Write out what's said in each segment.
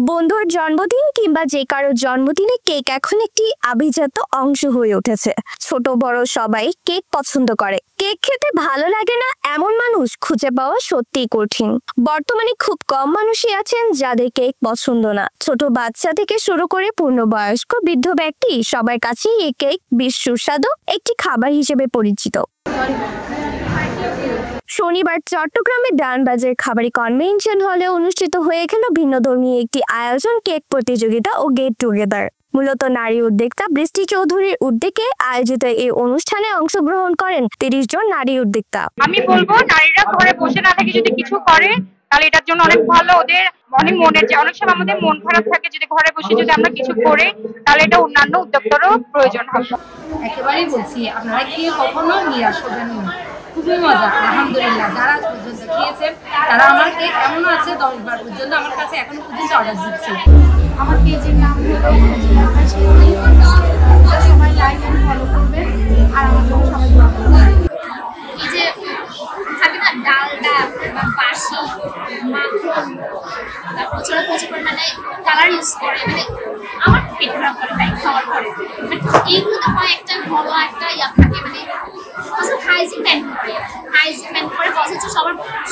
বন্ধুর জন্মদিন কিংবা যে কারো জন্মদিনে কেক এখন একটি আভিজাত্য অংশ হয়ে উঠেছে। ছোট বড় সবাই কেক পছন্দ করে। কেক খেতে ভালো লাগে না এমন মানুষ খুঁজে পাওয়া সত্যিই কঠিন। বর্তমানে খুব কম মানুষই আছেন যাদের কেক পছন্দ না। ছোট বাচ্চা থেকে শুরু করে পূর্ণবয়স্ক বৃদ্ধ ব্যক্তি সবার কাছেই এই কেক বেশ সুস্বাদু একটি খাবার হিসেবে পরিচিত। শনিবার চট্টগ্রামের ডানবাজার খাবারি কনভেনশন হলে অনুষ্ঠিত হয়ে গেল ভিন্নধর্মী একটি আয়োজন কেক প্রতিযোগিতা ও গেট টুগেদার। মূলত নারী উদ্যোক্তা বৃষ্টি চৌধুরীর উদ্যোগে আয়োজিত এই অনুষ্ঠানে অংশগ্রহণ করেন 30 জন নারী উদ্যোক্তা। আমি বলবো নারীরা ঘরে বসে না থেকে যদি কিছু করে তাহলে এটার জন্য অনেক ভালো। ওদের অনেক মনের যে অনেক সময় আমাদের মন খারাপ থাকে, যদি ঘরে বসে যদি আমরা কিছু করে তাহলে এটা অন্যান্য উদ্যোক্তারও প্রয়োজন হবে। একেবারেই বলছি আপনারা কি কখনো নিরাশ হবেন না। খুবই মজা, আলহামদুলিল্লাহ। যারা পর্যন্ত খেয়েছেন তারা আমার কেক এমনও আছে 10 বার পর্যন্ত আমার কাছে এখনো পর্যন্ত অর্ডার দিচ্ছে। আমার পেজের নাম সবাই লাইক এন্ড ফলো করবেন আর আমার জন্য সবাই দোয়া করবেন। এই যে থাকে না ডালডা বা বাসি মাখন প্রচুর পরিমাণে কালার ইউজ করে, মানে আমার পেট খারাপ করে তাই খাওয়ার পরে। এইগুলো তো হয় একটা ভালো একটা থাকে, মানে হাইজিন মেনটেন করে, হাইজিন মেনটেন করে বসেছে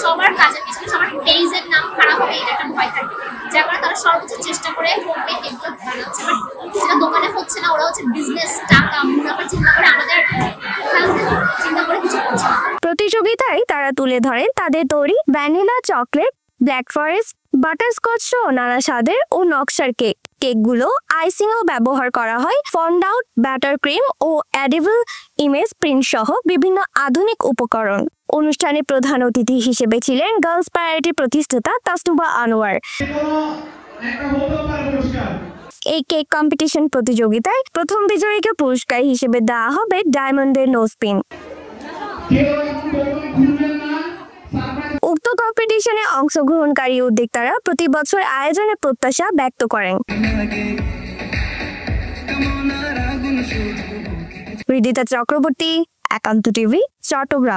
সবার কাজের পিছনে সবার পেজের নাম খারাপ হবে এটা একটা ভয় থাকে, যার কারণে তারা সর্বোচ্চ চেষ্টা করে হোমমেড এগুলো বানাচ্ছে। যেটা দোকানে হচ্ছে না, ওরা হচ্ছে বিজনেস টাকা মুনাফা চিন্তা করে আমাদের চিন্তা করে কিছু করছে। প্রতিযোগিতায় তারা তুলে ধরেন তাদের তৈরি vanilla, chocolate, black forest, butterscotch সহ নানা স্বাদের ও নকশার কেক। কেকগুলো আইসিংও ব্যবহার করা হয়, ফন্ডাউট, ব্যাটার ক্রিম ও এডিবল ইমেজ প্রিন্ট সহ বিভিন্ন আধুনিক উপকরণ। অনুষ্ঠানে প্রধান অতিথি হিসেবে ছিলেন গার্লস প্রায়োরিটি প্রতিষ্ঠাতা তাসনুভা আনোয়ার। এই কেক কম্পিটিশন প্রতিযোগিতায় প্রথম বিজয়ীকে পুরস্কার হিসেবে দেওয়া হবে ডায়মন্ডের নোজপিন। উক্ত কম্পিটিশনে অংশগ্রহণকারী উদ্যোক্তারা প্রতি বছর আয়োজনের প্রত্যাশা ব্যক্ত করেন। রিদিতা চক্রবর্তী, একান্ত টিভি, চট্টগ্রাম।